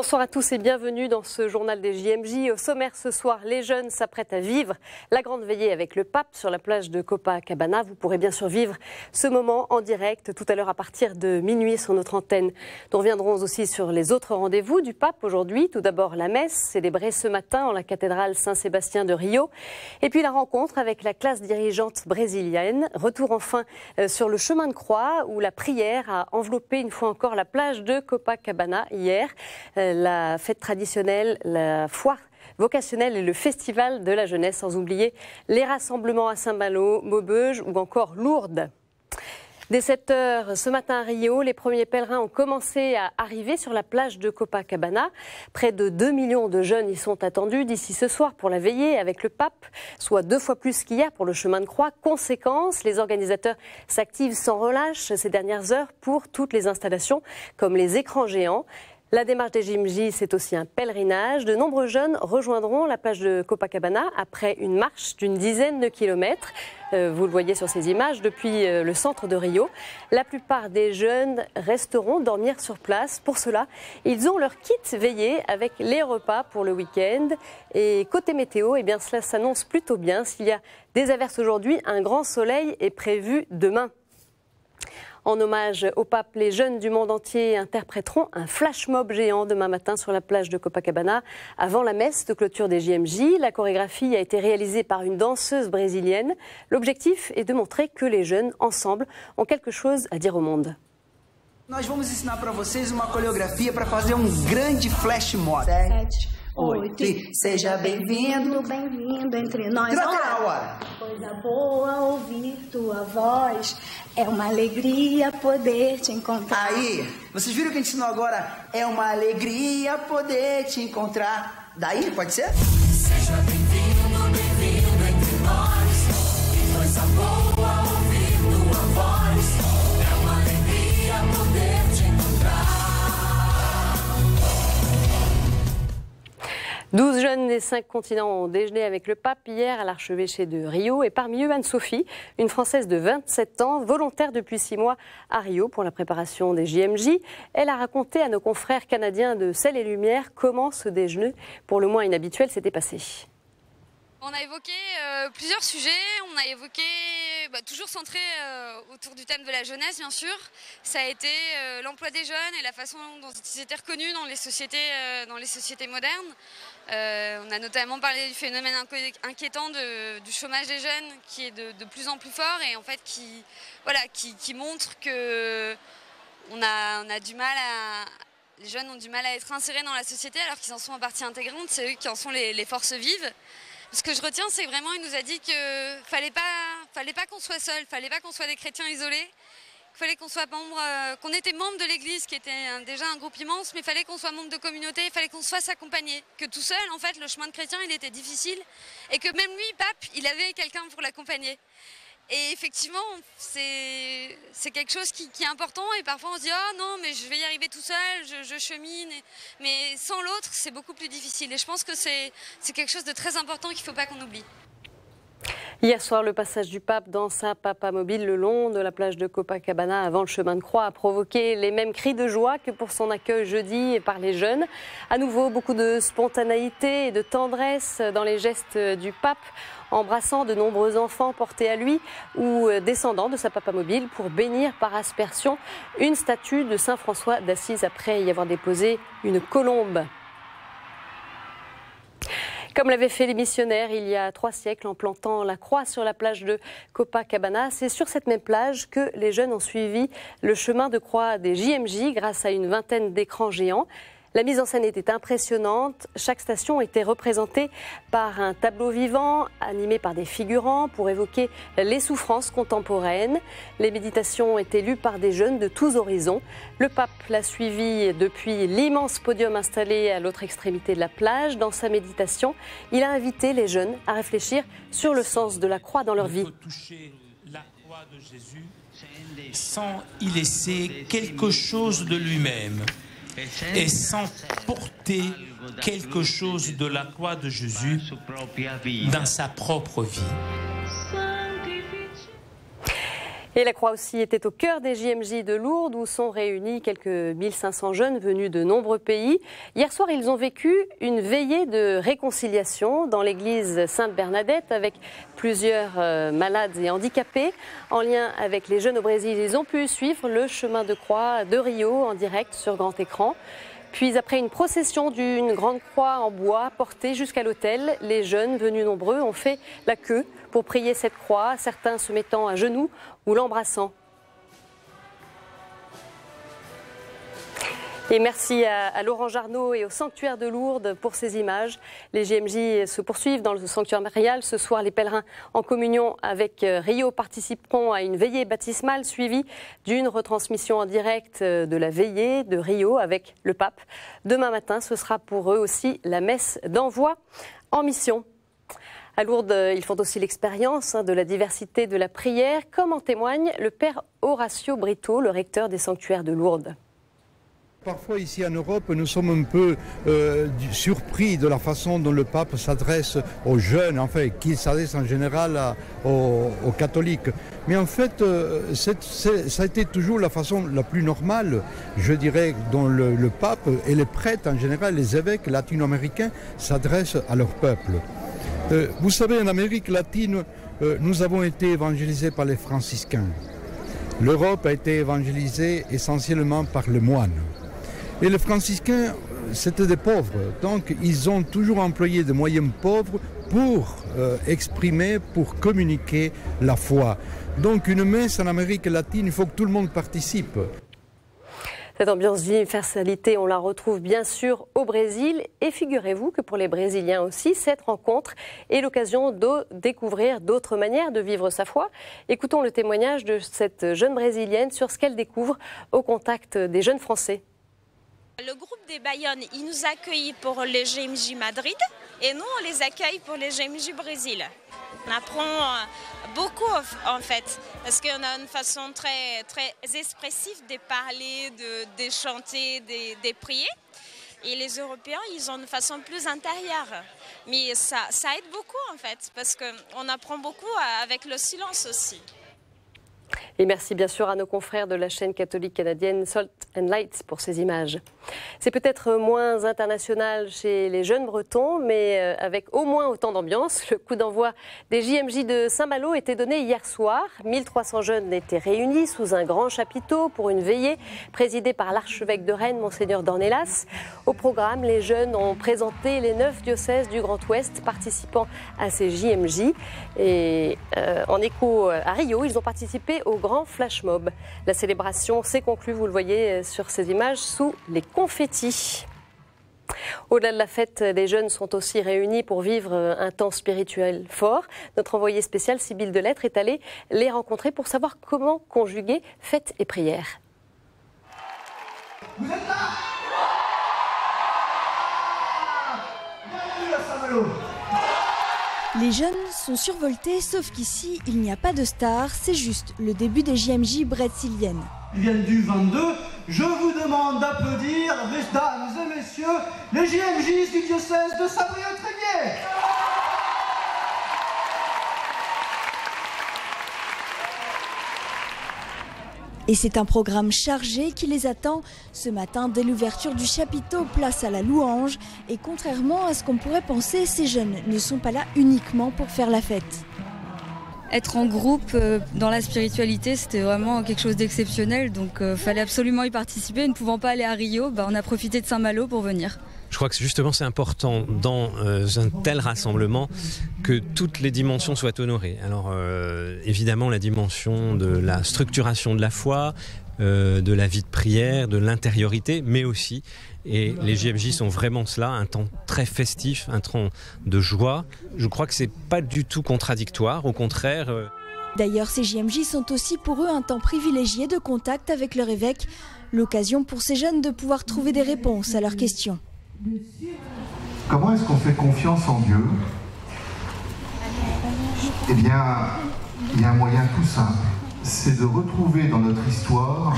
Bonsoir à tous et bienvenue dans ce journal des JMJ. Au sommaire ce soir, les jeunes s'apprêtent à vivre la grande veillée avec le pape sur la plage de Copacabana. Vous pourrez bien sûr vivre ce moment en direct tout à l'heure à partir de minuit sur notre antenne. Nous reviendrons aussi sur les autres rendez-vous du pape aujourd'hui. Tout d'abord la messe célébrée ce matin en la cathédrale Saint-Sébastien de Rio. Et puis la rencontre avec la classe dirigeante brésilienne. Retour enfin sur le chemin de croix où la prière a enveloppé une fois encore la plage de Copacabana hier. La fête traditionnelle, la foire vocationnelle et le festival de la jeunesse, sans oublier les rassemblements à Saint-Malo, Maubeuge ou encore Lourdes. Dès 7 h ce matin à Rio, les premiers pèlerins ont commencé à arriver sur la plage de Copacabana. Près de 2 millions de jeunes y sont attendus d'ici ce soir pour la veillée avec le pape, soit 2 fois plus qu'hier pour le chemin de croix. Conséquence, les organisateurs s'activent sans relâche ces dernières heures pour toutes les installations, comme les écrans géants. La démarche des JMJ, c'est aussi un pèlerinage. De nombreux jeunes rejoindront la plage de Copacabana après une marche d'une dizaine de kilomètres. Vous le voyez sur ces images, depuis le centre de Rio. La plupart des jeunes resteront dormir sur place. Pour cela, ils ont leur kit veillée avec les repas pour le week-end. Et côté météo, eh bien, cela s'annonce plutôt bien. S'il y a des averses aujourd'hui, un grand soleil est prévu demain. En hommage au pape, les jeunes du monde entier interpréteront un flash mob géant demain matin sur la plage de Copacabana avant la messe de clôture des JMJ. La chorégraphie a été réalisée par une danseuse brésilienne. L'objectif est de montrer que les jeunes, ensemble, ont quelque chose à dire au monde. Nós vamos ensinar para vocês uma coreografia para fazer grande flash mob. 7, 8, seja bem-vindo, bem-vindo entre nós. Coisa boa ouvir tua voz, é uma alegria poder te encontrar. Aí, vocês viram que a gente ensinou agora? É uma alegria poder te encontrar. Daí, pode ser? Seja bem-vindo, bem-vindo entre nós. Coisa boa ouvir tua voz, é uma alegria poder te encontrar. 12 jeunes des 5 continents ont déjeuné avec le pape hier à l'archevêché de Rio. Et parmi eux, Anne-Sophie, une Française de 27 ans, volontaire depuis 6 mois à Rio pour la préparation des JMJ. Elle a raconté à nos confrères canadiens de Sel et Lumière comment ce déjeuner, pour le moins inhabituel, s'était passé. On a évoqué plusieurs sujets, on a évoqué, toujours centré autour du thème de la jeunesse bien sûr. Ça a été l'emploi des jeunes et la façon dont ils étaient reconnus dans les sociétés modernes. On a notamment parlé du phénomène inquiétant du chômage des jeunes qui est de plus en plus fort et en fait qui montre que les jeunes ont du mal à être insérés dans la société alors qu'ils en sont en partie intégrante, c'est eux qui en sont les forces vives. Ce que je retiens, c'est vraiment, il nous a dit que fallait pas qu'on soit seul, fallait pas qu'on soit des chrétiens isolés, qu'il fallait qu'on soit qu'on était membre de l'Église, qui était déjà un groupe immense, mais il fallait qu'on soit membre de communauté, il fallait qu'on se fasse accompagner. Que tout seul, en fait, le chemin de chrétien, il était difficile, et que même lui, pape, il avait quelqu'un pour l'accompagner. Et effectivement, c'est quelque chose qui est important et parfois on se dit « Oh non, mais je vais y arriver tout seul, je chemine ». Mais sans l'autre, c'est beaucoup plus difficile. Et je pense que c'est quelque chose de très important qu'il ne faut pas qu'on oublie. Hier soir, le passage du pape dans sa papamobile le long de la plage de Copacabana avant le chemin de croix a provoqué les mêmes cris de joie que pour son accueil jeudi par les jeunes. À nouveau, beaucoup de spontanéité et de tendresse dans les gestes du pape, embrassant de nombreux enfants portés à lui ou descendant de sa papamobile pour bénir par aspersion une statue de Saint François d'Assise après y avoir déposé une colombe. Comme l'avaient fait les missionnaires il y a 3 siècles en plantant la croix sur la plage de Copacabana, c'est sur cette même plage que les jeunes ont suivi le chemin de croix des JMJ grâce à une vingtaine d'écrans géants. La mise en scène était impressionnante. Chaque station était représentée par un tableau vivant animé par des figurants pour évoquer les souffrances contemporaines. Les méditations étaient lues par des jeunes de tous horizons. Le pape l'a suivi depuis l'immense podium installé à l'autre extrémité de la plage. Dans sa méditation, il a invité les jeunes à réfléchir sur le sens de la croix dans leur vie. Il faut toucher la croix de Jésus sans y laisser quelque chose de lui-même. Et sans porter quelque chose de la croix de Jésus dans sa propre vie. Et la Croix aussi était au cœur des JMJ de Lourdes où sont réunis quelques 1500 jeunes venus de nombreux pays. Hier soir, ils ont vécu une veillée de réconciliation dans l'église Sainte-Bernadette avec plusieurs malades et handicapés. En lien avec les jeunes au Brésil, ils ont pu suivre le chemin de croix de Rio en direct sur grand écran. Puis après une procession d'une grande croix en bois portée jusqu'à l'autel, les jeunes venus nombreux ont fait la queue pour prier cette croix, certains se mettant à genoux ou l'embrassant. Et merci à Laurent Jarnot et au Sanctuaire de Lourdes pour ces images. Les JMJ se poursuivent dans le sanctuaire marial. Ce soir, les pèlerins en communion avec Rio participeront à une veillée baptismale suivie d'une retransmission en direct de la veillée de Rio avec le pape. Demain matin, ce sera pour eux aussi la messe d'envoi en mission. À Lourdes, ils font aussi l'expérience de la diversité de la prière, comme en témoigne le père Horacio Brito, le recteur des sanctuaires de Lourdes. Parfois ici en Europe, nous sommes un peu surpris de la façon dont le pape s'adresse aux jeunes, enfin, qu'il s'adresse en général aux catholiques. Mais en fait, ça a été toujours la façon la plus normale, je dirais, dont le pape et les prêtres en général, les évêques latino-américains s'adressent à leur peuple. Vous savez, en Amérique latine, nous avons été évangélisés par les franciscains. L'Europe a été évangélisée essentiellement par les moines. Et les franciscains, c'était des pauvres, donc ils ont toujours employé des moyens pauvres pour exprimer, pour communiquer la foi. Donc une messe en Amérique latine, il faut que tout le monde participe. Cette ambiance d'universalité, on la retrouve bien sûr au Brésil. Et figurez-vous que pour les Brésiliens aussi, cette rencontre est l'occasion de découvrir d'autres manières de vivre sa foi. Écoutons le témoignage de cette jeune Brésilienne sur ce qu'elle découvre au contact des jeunes Français. Le groupe des Bayonne, il nous accueille pour les JMJ Madrid et nous, on les accueille pour les JMJ Brésil. On apprend beaucoup en fait, parce qu'on a une façon très, très expressive de parler, de chanter, de prier. Et les Européens, ils ont une façon plus intérieure. Mais ça aide beaucoup en fait, parce qu'on apprend beaucoup avec le silence aussi. Et merci bien sûr à nos confrères de la chaîne catholique canadienne Salt and Light pour ces images. C'est peut-être moins international chez les jeunes Bretons, mais avec au moins autant d'ambiance. Le coup d'envoi des JMJ de Saint-Malo était donné hier soir. 1300 jeunes étaient réunis sous un grand chapiteau pour une veillée présidée par l'archevêque de Rennes, Monseigneur Dornelas. Au programme, les jeunes ont présenté les 9 diocèses du Grand Ouest participant à ces JMJ. Et en écho à Rio, ils ont participé au grand flash mob. La célébration s'est conclue, vous le voyez sur ces images, sous les confettis. Au-delà de la fête, les jeunes sont aussi réunis pour vivre un temps spirituel fort. Notre envoyé spécial, Sybille Delettre, est allée les rencontrer pour savoir comment conjuguer fête et prière. Vous êtes là? Bienvenue à Saint-Malo. Les jeunes sont survoltés, sauf qu'ici, il n'y a pas de star, c'est juste le début des JMJ brésiliennes. Ils viennent du 22, je vous demande d'applaudir, mesdames et messieurs, les JMJ du diocèse de Saint-Brieuc-Tréguier. Et c'est un programme chargé qui les attend ce matin dès l'ouverture du chapiteau, place à la louange. Et contrairement à ce qu'on pourrait penser, ces jeunes ne sont pas là uniquement pour faire la fête. Être en groupe dans la spiritualité, c'était vraiment quelque chose d'exceptionnel. Donc fallait absolument y participer. Ne pouvant pas aller à Rio, on a profité de Saint-Malo pour venir. Je crois que justement c'est important dans un tel rassemblement que toutes les dimensions soient honorées. Alors évidemment la dimension de la structuration de la foi, de la vie de prière, de l'intériorité, mais aussi, et les JMJ sont vraiment cela, un temps très festif, un temps de joie. Je crois que c'est pas du tout contradictoire, au contraire. D'ailleurs, ces JMJ sont aussi pour eux un temps privilégié de contact avec leur évêque, l'occasion pour ces jeunes de pouvoir trouver des réponses à leurs questions. Comment est-ce qu'on fait confiance en Dieu? Eh bien, il y a un moyen tout simple. C'est de retrouver dans notre histoire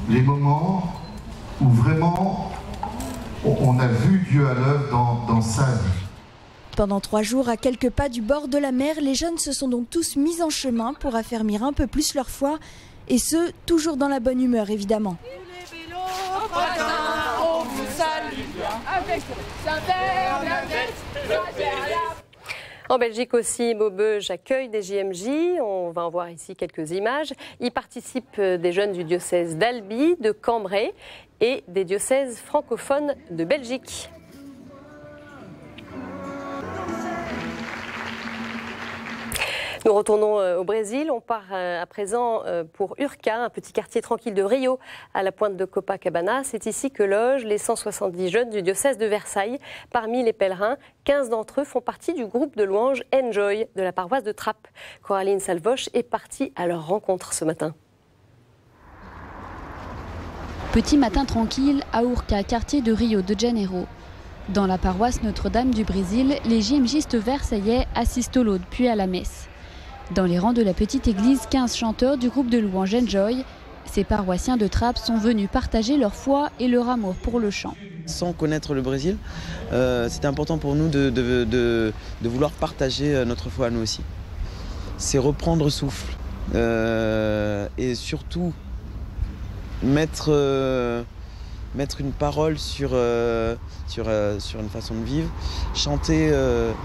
les moments où vraiment on a vu Dieu à l'œuvre dans sa vie. Pendant 3 jours, à quelques pas du bord de la mer, les jeunes se sont donc tous mis en chemin pour affermir un peu plus leur foi, et ce, toujours dans la bonne humeur évidemment. En Belgique aussi, Maubeuge accueille des JMJ. On va en voir ici quelques images. Y participent des jeunes du diocèse d'Albi, de Cambrai et des diocèses francophones de Belgique. Nous retournons au Brésil. On part à présent pour Urca, un petit quartier tranquille de Rio, à la pointe de Copacabana. C'est ici que logent les 170 jeunes du diocèse de Versailles. Parmi les pèlerins, 15 d'entre eux font partie du groupe de louanges Enjoy de la paroisse de Trappes. Coraline Salvoche est partie à leur rencontre ce matin. Petit matin tranquille à Urca, quartier de Rio de Janeiro. Dans la paroisse Notre-Dame du Brésil, les JMJistes versaillais assistent au laude puis à la messe. Dans les rangs de la petite église, 15 chanteurs du groupe de louanges Enjoy. Ces paroissiens de Trappes sont venus partager leur foi et leur amour pour le chant. Sans connaître le Brésil, c'était important pour nous de vouloir partager notre foi à nous aussi. C'est reprendre souffle et surtout mettre une parole sur une façon de vivre. Chanter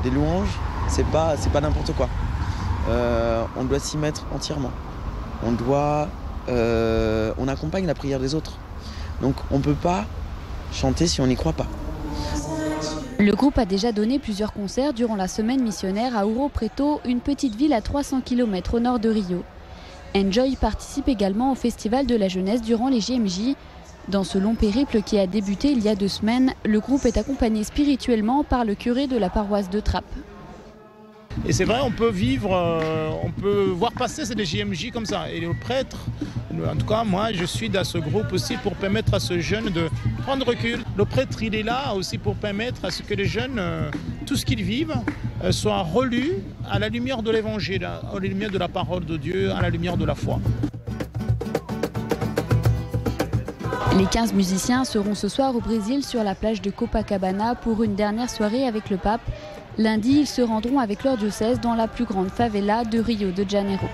des louanges, c'est pas n'importe quoi. On doit s'y mettre entièrement. On accompagne la prière des autres. Donc on ne peut pas chanter si on n'y croit pas. Le groupe a déjà donné plusieurs concerts durant la semaine missionnaire à Ouro Preto, une petite ville à 300 km au nord de Rio. Enjoy participe également au Festival de la jeunesse durant les JMJ. Dans ce long périple qui a débuté il y a 2 semaines, le groupe est accompagné spirituellement par le curé de la paroisse de Trappes. Et c'est vrai, on peut voir passer ces JMJ comme ça. Et le prêtre, en tout cas moi, je suis dans ce groupe aussi pour permettre à ce jeune de prendre recul. Le prêtre, il est là aussi pour permettre à ce que les jeunes, tout ce qu'ils vivent, soit relu à la lumière de l'évangile, à la lumière de la parole de Dieu, à la lumière de la foi. Les 15 musiciens seront ce soir au Brésil sur la plage de Copacabana pour une dernière soirée avec le pape. Lundi, ils se rendront avec leur diocèse dans la plus grande favela de Rio de Janeiro.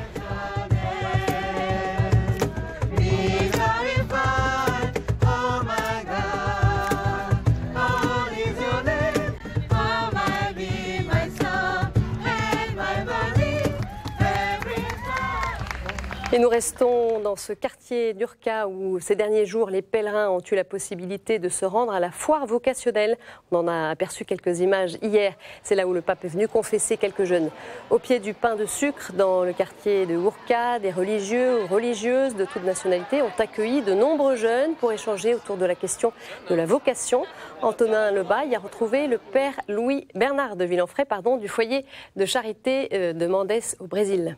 Et nous restons dans ce quartier d'Urca où ces derniers jours, les pèlerins ont eu la possibilité de se rendre à la foire vocationnelle. On en a aperçu quelques images hier. C'est là où le pape est venu confesser quelques jeunes. Au pied du pain de sucre, dans le quartier de Urca, des religieux ou religieuses de toute nationalité ont accueilli de nombreux jeunes pour échanger autour de la question de la vocation. Antonin Lebas y a retrouvé le père Louis Bernard de Villanfray, du foyer de charité de Mendes au Brésil.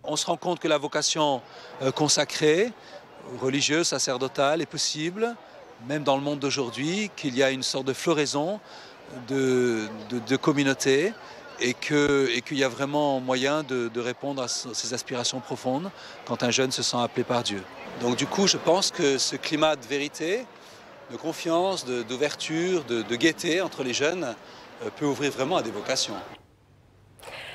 On se rend compte que la vocation consacrée, religieuse, sacerdotale est possible, même dans le monde d'aujourd'hui, qu'il y a une sorte de floraison de communautés et qu'il y a vraiment moyen de répondre à ces aspirations profondes quand un jeune se sent appelé par Dieu. Donc du coup, je pense que ce climat de vérité, de confiance, d'ouverture, de gaieté entre les jeunes peut ouvrir vraiment à des vocations.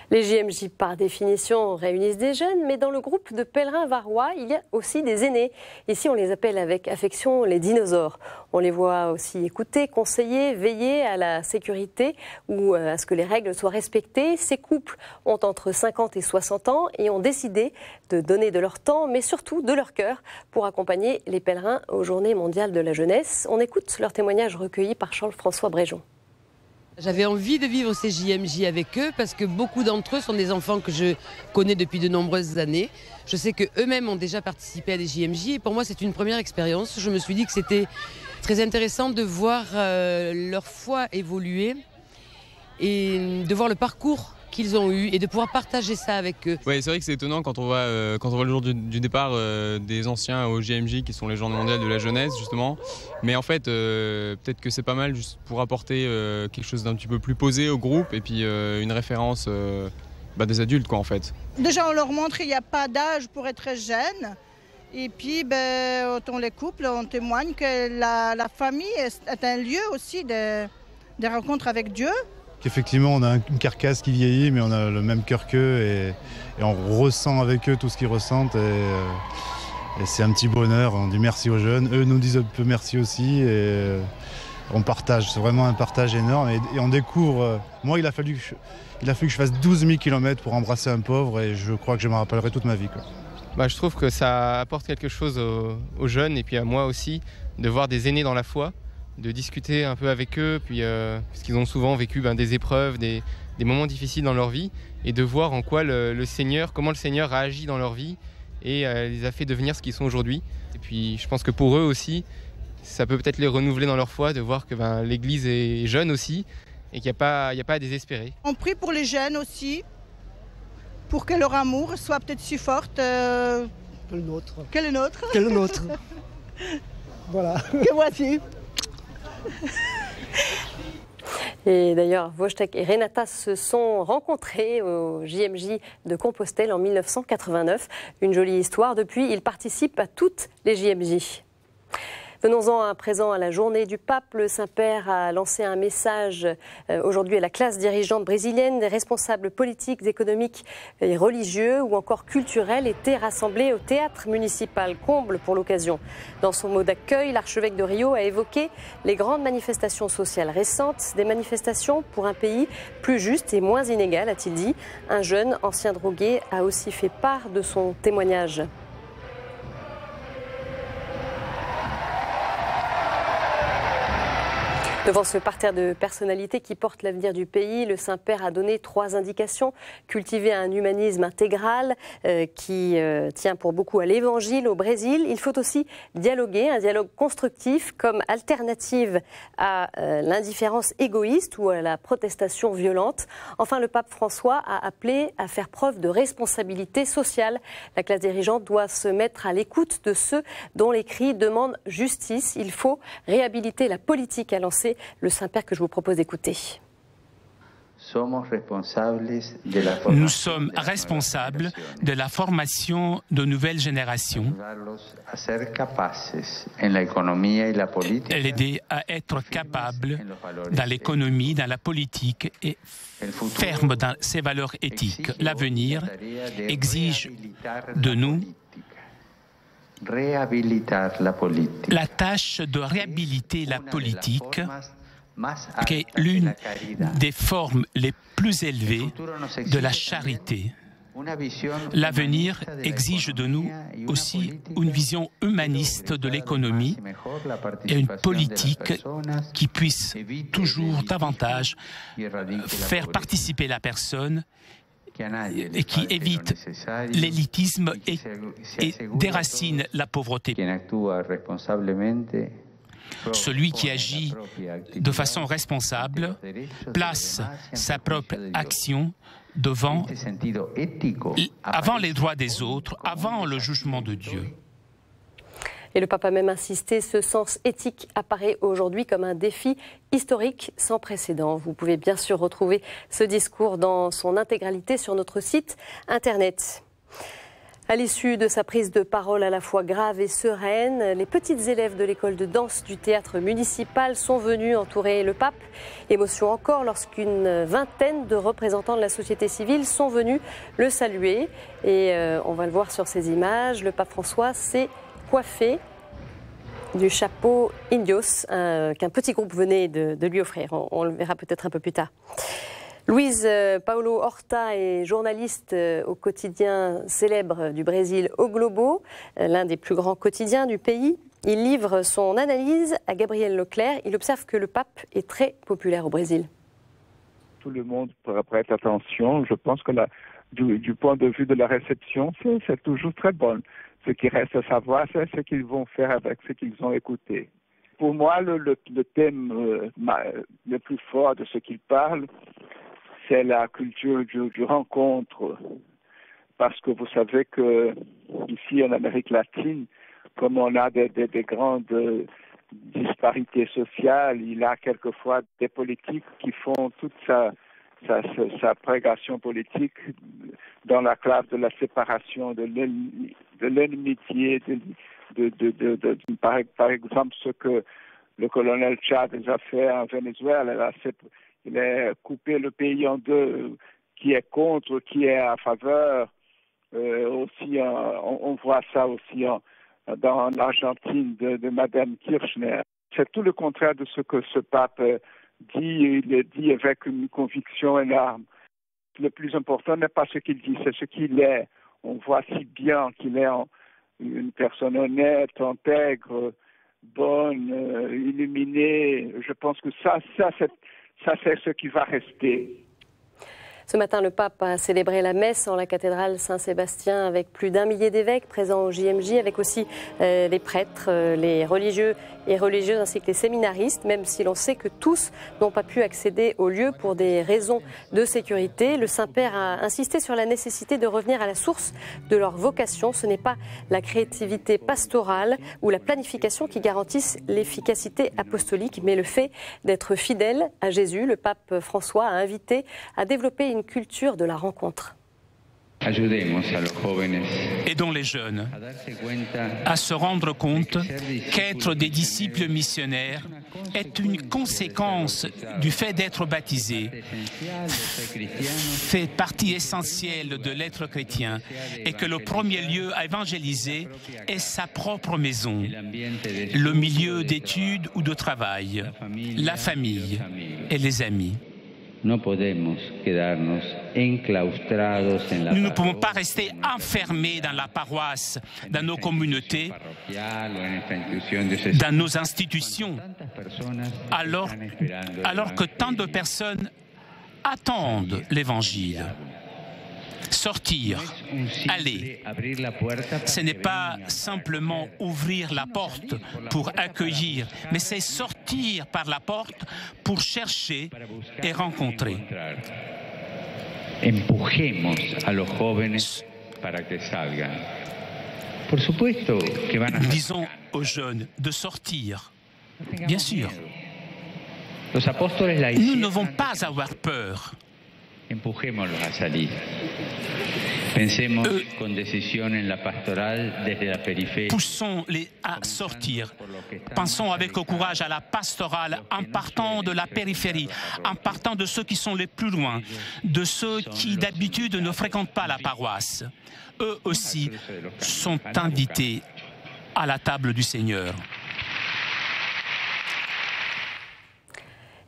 Les JMJ, par définition, réunissent des jeunes, mais dans le groupe de pèlerins varois, il y a aussi des aînés. Ici, on les appelle avec affection les dinosaures. On les voit aussi écouter, conseiller, veiller à la sécurité ou à ce que les règles soient respectées. Ces couples ont entre 50 et 60 ans et ont décidé de donner de leur temps, mais surtout de leur cœur, pour accompagner les pèlerins aux Journées mondiales de la jeunesse. On écoute leur témoignage recueilli par Charles-François Bréjon. J'avais envie de vivre ces JMJ avec eux parce que beaucoup d'entre eux sont des enfants que je connais depuis de nombreuses années. Je sais qu'eux-mêmes ont déjà participé à des JMJ et pour moi c'est une première expérience. Je me suis dit que c'était très intéressant de voir leur foi évoluer et de voir le parcours qu'ils ont eu et de pouvoir partager ça avec eux. Ouais, c'est vrai que c'est étonnant quand on voit le jour du départ des anciens au JMJ qui sont les Journées mondiales de la jeunesse justement. Mais en fait, peut-être que c'est pas mal juste pour apporter quelque chose d'un petit peu plus posé au groupe et puis une référence des adultes quoi en fait. Déjà on leur montre qu'il n'y a pas d'âge pour être jeune. Et puis autant les couples, on témoigne que la famille est un lieu aussi de rencontre avec Dieu. qu'effectivement on a une carcasse qui vieillit, mais on a le même cœur qu'eux et on ressent avec eux tout ce qu'ils ressentent. Et c'est un petit bonheur, on dit merci aux jeunes, eux nous disent un peu merci aussi et on partage, c'est vraiment un partage énorme et on découvre, moi il a fallu que je fasse 12 000 km pour embrasser un pauvre et je crois que je m'en rappellerai toute ma vie, quoi. Je trouve que ça apporte quelque chose aux jeunes et puis à moi aussi, de voir des aînés dans la foi, de discuter un peu avec eux, puis, parce qu'ils ont souvent vécu des épreuves, des moments difficiles dans leur vie, et de voir en quoi comment le Seigneur a agi dans leur vie et les a fait devenir ce qu'ils sont aujourd'hui. Et puis je pense que pour eux aussi, ça peut peut-être les renouveler dans leur foi, de voir que l'Église est jeune aussi et qu'il n'y a pas à désespérer. On prie pour les jeunes aussi, pour que leur amour soit peut-être si forte que le nôtre. Que le nôtre. Que le nôtre. Voilà. Que voici. Et d'ailleurs, Wojtek et Renata se sont rencontrés au JMJ de Compostelle en 1989. Une jolie histoire. Depuis, ils participent à toutes les JMJ. Venons-en à présent à la journée du pape. Le Saint-Père a lancé un message aujourd'hui à la classe dirigeante brésilienne. Des responsables politiques, économiques et religieux ou encore culturels étaient rassemblés au théâtre municipal, comble pour l'occasion. Dans son mot d'accueil, l'archevêque de Rio a évoqué les grandes manifestations sociales récentes, des manifestations pour un pays plus juste et moins inégal, a-t-il dit. Un jeune ancien drogué a aussi fait part de son témoignage. Devant ce parterre de personnalités qui portent l'avenir du pays, le Saint-Père a donné 3 indications. Cultiver un humanisme intégral qui tient pour beaucoup à l'Évangile au Brésil. Il faut aussi dialoguer, un dialogue constructif comme alternative à l'indifférence égoïste ou à la protestation violente. Enfin, le pape François a appelé à faire preuve de responsabilité sociale. La classe dirigeante doit se mettre à l'écoute de ceux dont les cris demandent justice. Il faut réhabiliter la politique, a lancé le Saint-Père que je vous propose d'écouter. Nous sommes responsables de la formation de nouvelles générations, l'aider à être capable dans l'économie, dans la politique et ferme dans ses valeurs éthiques. L'avenir exige de nous la tâche de réhabiliter la politique, qui est l'une des formes les plus élevées de la charité. L'avenir exige de nous aussi une vision humaniste de l'économie et une politique qui puisse toujours davantage faire participer la personne et qui évite l'élitisme et déracine la pauvreté. Celui qui agit de façon responsable place sa propre action avant les droits des autres, avant le jugement de Dieu. Et le pape a même insisté, ce sens éthique apparaît aujourd'hui comme un défi historique sans précédent. Vous pouvez bien sûr retrouver ce discours dans son intégralité sur notre site internet. À l'issue de sa prise de parole à la fois grave et sereine, les petites élèves de l'école de danse du théâtre municipal sont venus entourer le pape. Émotion encore lorsqu'une vingtaine de représentants de la société civile sont venus le saluer. Et on va le voir sur ces images, le pape François s'est coiffé du chapeau Indios qu'un petit groupe venait de lui offrir. On le verra peut-être un peu plus tard. Luiz Paulo Horta est journaliste au quotidien célèbre du Brésil, O Globo, l'un des plus grands quotidiens du pays. Il livre son analyse à Gabriel Leclerc. Il observe que le pape est très populaire au Brésil. Tout le monde prête attention. Je pense que du point de vue de la réception, c'est toujours très bon. Ce qui reste à savoir, c'est ce qu'ils vont faire avec ce qu'ils ont écouté. Pour moi, le thème le plus fort de ce qu'ils parlent, c'est la culture du rencontre. Parce que vous savez que ici en Amérique latine, comme on a des grandes disparités sociales, il y a quelquefois des politiques qui font toute sa prédication politique dans la classe de la séparation, de l'amitié, par exemple ce que le colonel Chavez a fait en Venezuela. il a coupé le pays en deux, qui est contre, qui est à faveur. Aussi, on voit ça aussi dans l'Argentine de Madame Kirchner. C'est tout le contraire de ce que ce pape dit. Il le dit avec une conviction énorme. Le plus important n'est pas ce qu'il dit, c'est ce qu'il est. On voit si bien qu'il est une personne honnête, intègre, bonne, illuminée. Je pense que ça c'est ce qui va rester. Ce matin, le pape a célébré la messe en la cathédrale Saint-Sébastien avec plus d'1 millier d'évêques présents au JMJ, avec aussi les prêtres, les religieux et religieuses ainsi que les séminaristes, même si l'on sait que tous n'ont pas pu accéder au lieu pour des raisons de sécurité. Le Saint-Père a insisté sur la nécessité de revenir à la source de leur vocation. Ce n'est pas la créativité pastorale ou la planification qui garantissent l'efficacité apostolique, mais le fait d'être fidèle à Jésus. Le pape François a invité à développer une culture de la rencontre. Aidons les jeunes à se rendre compte qu'être des disciples missionnaires est une conséquence du fait d'être baptisé, fait partie essentielle de l'être chrétien, et que le premier lieu à évangéliser est sa propre maison, le milieu d'études ou de travail, la famille et les amis. Nous ne pouvons pas rester enfermés dans la paroisse, dans nos communautés, dans nos institutions, alors que tant de personnes attendent l'Évangile. Sortir, aller, ce n'est pas simplement ouvrir la porte pour accueillir, mais c'est sortir par la porte pour chercher et rencontrer. Disons aux jeunes de sortir, bien sûr. Nous ne devons pas avoir peur. Poussons-les à sortir. Pensons avec courage à la pastorale en partant de la périphérie, en partant de ceux qui sont les plus loin, de ceux qui d'habitude ne fréquentent pas la paroisse. Eux aussi sont invités à la table du Seigneur.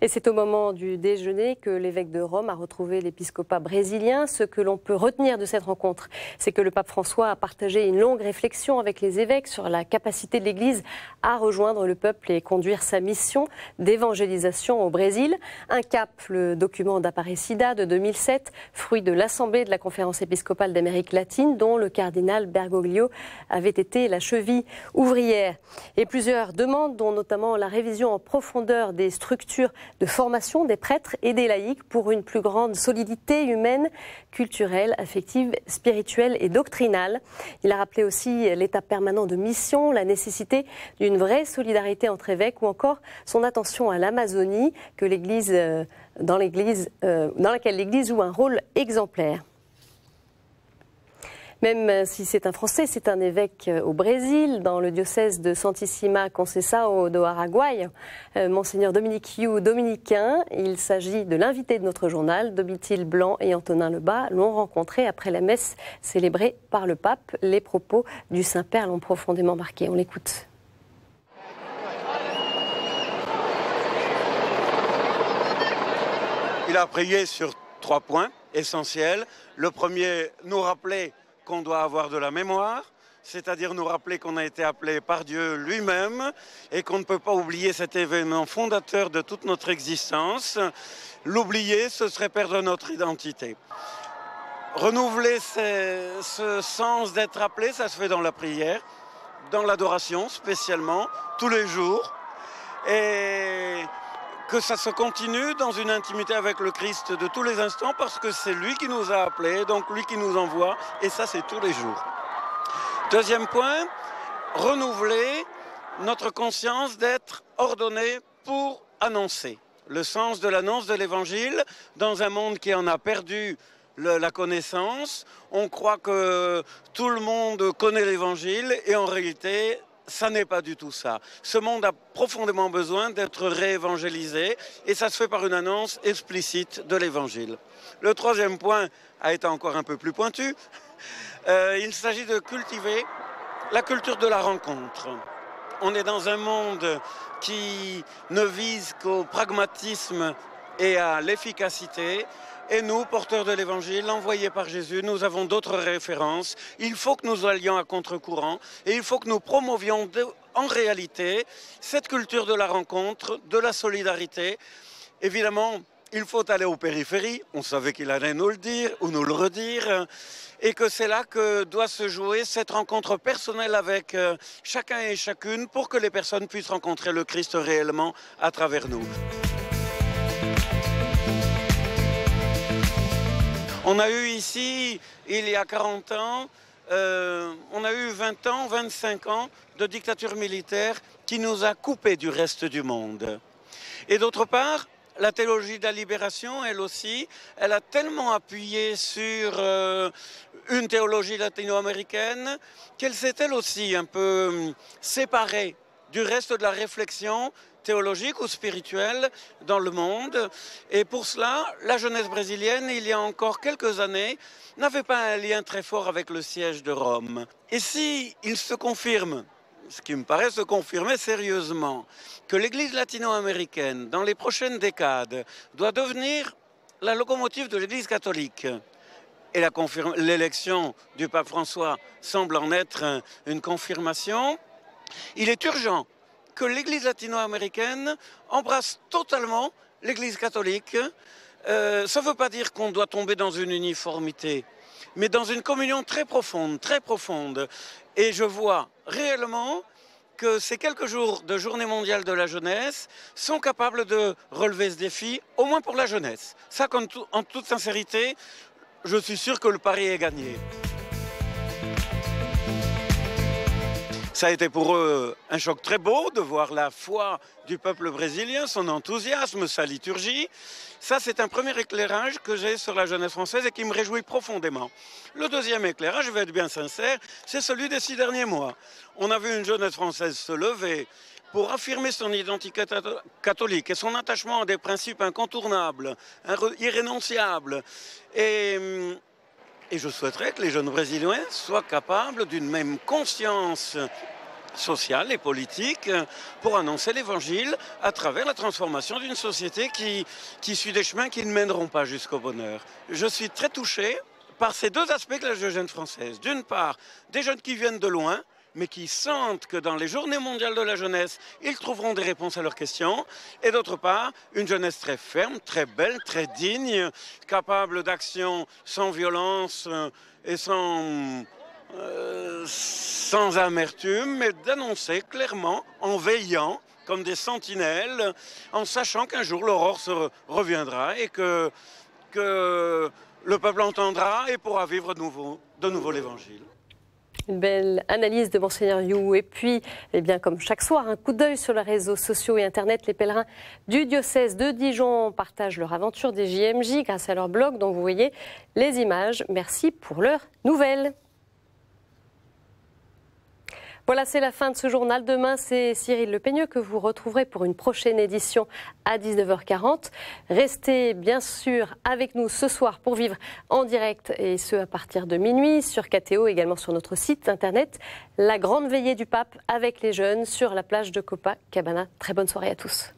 Et c'est au moment du déjeuner que l'évêque de Rome a retrouvé l'épiscopat brésilien. Ce que l'on peut retenir de cette rencontre, c'est que le pape François a partagé une longue réflexion avec les évêques sur la capacité de l'Église à rejoindre le peuple et conduire sa mission d'évangélisation au Brésil. Un cap, le document d'Aparecida de 2007, fruit de l'Assemblée de la Conférence épiscopale d'Amérique latine, dont le cardinal Bergoglio avait été la cheville ouvrière. Et plusieurs demandes, dont notamment la révision en profondeur des structures de formation des prêtres et des laïcs pour une plus grande solidité humaine, culturelle, affective, spirituelle et doctrinale. Il a rappelé aussi l'état permanent de mission, la nécessité d'une vraie solidarité entre évêques ou encore son attention à l'Amazonie, que dans laquelle l'Église joue un rôle exemplaire. Même si c'est un Français, c'est un évêque au Brésil, dans le diocèse de Santissima Conceição do Araguaia, Monseigneur Dominique Yu, dominicain. Il s'agit de l'invité de notre journal. Domitil Blanc et Antonin Lebas l'ont rencontré après la messe célébrée par le pape. Les propos du Saint-Père l'ont profondément marqué. On l'écoute. Il a prié sur 3 points essentiels. Le premier, nous rappeler qu'on doit avoir de la mémoire, c'est-à-dire nous rappeler qu'on a été appelé par Dieu lui-même et qu'on ne peut pas oublier cet événement fondateur de toute notre existence. L'oublier, ce serait perdre notre identité. Renouveler ce sens d'être appelé, ça se fait dans la prière, dans l'adoration spécialement, tous les jours, et que ça se continue dans une intimité avec le Christ de tous les instants, parce que c'est lui qui nous a appelés, donc lui qui nous envoie, et ça c'est tous les jours. Deuxième point, renouveler notre conscience d'être ordonné pour annoncer. Le sens de l'annonce de l'Évangile dans un monde qui en a perdu la connaissance. On croit que tout le monde connaît l'Évangile et en réalité, ça n'est pas du tout ça. Ce monde a profondément besoin d'être réévangélisé et ça se fait par une annonce explicite de l'Évangile. Le troisième point a été encore un peu plus pointu. Il s'agit de cultiver la culture de la rencontre. On est dans un monde qui ne vise qu'au pragmatisme et à l'efficacité. Et nous, porteurs de l'Évangile, envoyés par Jésus, nous avons d'autres références. Il faut que nous allions à contre-courant et il faut que nous promovions en réalité cette culture de la rencontre, de la solidarité. Évidemment, il faut aller aux périphéries. On savait qu'il allait nous le dire ou nous le redire. Et que c'est là que doit se jouer cette rencontre personnelle avec chacun et chacune pour que les personnes puissent rencontrer le Christ réellement à travers nous. On a eu ici, il y a 40 ans, on a eu 20 ans, 25 ans de dictature militaire qui nous a coupés du reste du monde. Et d'autre part, la théologie de la libération, elle aussi, elle a tellement appuyé sur une théologie latino-américaine qu'elle s'est elle aussi un peu séparée du reste de la réflexion théologique ou spirituelle dans le monde. Et pour cela, la jeunesse brésilienne, il y a encore quelques années, n'avait pas un lien très fort avec le siège de Rome. Et si il se confirme, ce qui me paraît se confirmer sérieusement, que l'Église latino-américaine, dans les prochaines décades, doit devenir la locomotive de l'Église catholique, et l'élection du pape François semble en être une confirmation, il est urgent que l'Église latino-américaine embrasse totalement l'Église catholique. Ça ne veut pas dire qu'on doit tomber dans une uniformité, mais dans une communion très profonde, très profonde. Et je vois réellement que ces quelques jours de Journée mondiale de la jeunesse sont capables de relever ce défi, au moins pour la jeunesse. Ça, en toute sincérité, je suis sûr que le pari est gagné. Ça a été pour eux un choc très beau de voir la foi du peuple brésilien, son enthousiasme, sa liturgie. Ça, c'est un premier éclairage que j'ai sur la jeunesse française et qui me réjouit profondément. Le deuxième éclairage, je vais être bien sincère, c'est celui des 6 derniers mois. On a vu une jeunesse française se lever pour affirmer son identité catholique et son attachement à des principes incontournables, irrénonciables. Et je souhaiterais que les jeunes Brésiliens soient capables d'une même conscience sociale et politique pour annoncer l'Évangile à travers la transformation d'une société qui suit des chemins qui ne mèneront pas jusqu'au bonheur. Je suis très touché par ces deux aspects de la jeune française. D'une part, des jeunes qui viennent de loin, mais qui sentent que dans les journées mondiales de la jeunesse, ils trouveront des réponses à leurs questions. Et d'autre part, une jeunesse très ferme, très belle, très digne, capable d'action sans violence et sans amertume, mais d'annoncer clairement, en veillant, comme des sentinelles, en sachant qu'un jour l'aurore reviendra et que le peuple entendra et pourra vivre de nouveau l'Évangile. Une belle analyse de Monseigneur You. Et puis, eh bien, comme chaque soir, un coup d'œil sur les réseaux sociaux et Internet. Les pèlerins du diocèse de Dijon partagent leur aventure des JMJ grâce à leur blog dont vous voyez les images. Merci pour leurs nouvelles. Voilà, c'est la fin de ce journal. Demain, c'est Cyril Le Peigneux que vous retrouverez pour une prochaine édition à 19h40. Restez bien sûr avec nous ce soir pour vivre en direct, et ce à partir de minuit, sur KTO, également sur notre site internet, la grande veillée du pape avec les jeunes sur la plage de Copacabana. Très bonne soirée à tous.